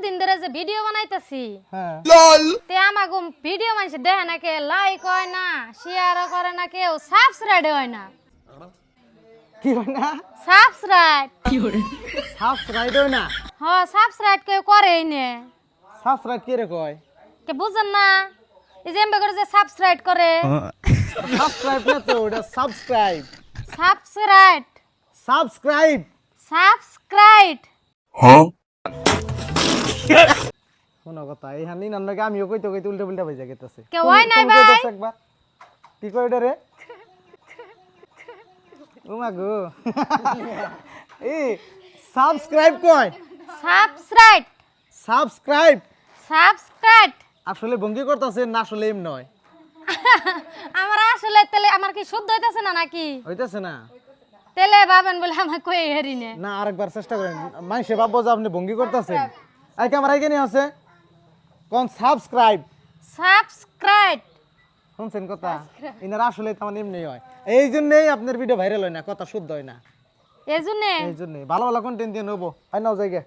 এতদিন ধরে যে ভিডিও বানাইতেছি হ্যাঁ তে আমাগো ভিডিও মানুষ দেখে না কে লাইক হয় না শেয়ারও করে না কেউ সাবস্ক্রাইব হয় না কি হয় না সাবস্ক্রাইব সাবস্ক্রাইব হয় না হ সাবস্ক্রাইব কেউ করেই নে সাবস্ক্রাইব কি রে কয় কে বুঝেন না এই যে এমবে করে যে সাবস্ক্রাইব করে সাবস্ক্রাইব না তো ওটা সাবস্ক্রাইব সাবস্ক্রাইব সাবস্ক্রাইব সাবস্ক্রাইব শোনো কথা এই হানি নান্নাকে আমিও কইতে কইতে উল্টা পুল্টা হয়ে গেতেছে কে হয় নাই ভাই একবার কি কই এটা রে ও মা গো এই সাবস্ক্রাইব কয় সাবস্ক্রাইব সাবস্ক্রাইব সাবস্ক্রাইব আসলে ভঙ্গি করতেছে না আসলে এম নয় আমার আসলে তেলে আমার কি শুদ্ধ হইতাছে না নাকি হইতাছে না তেলে ভাবেন বলে আমার কই হেরি নে না আরেকবার চেষ্টা করেন মাইসে ভাববো যে আপনি ভঙ্গি করতেছেন এই ক্যামেরা এখানে আছে কোন সাবস্ক্রাইব সাবস্ক্রাইব শুনছেন কথা ইনার আসলে তেমন এমনি হয় এই জন্যই আপনার ভিডিও ভাইরাল হয় না কথা শুদ্ধ হয় না এজন্য এই জন্যই ভালো ভালো কন্টেন্ট দিয়ে নেবো হয় নাও জায়গা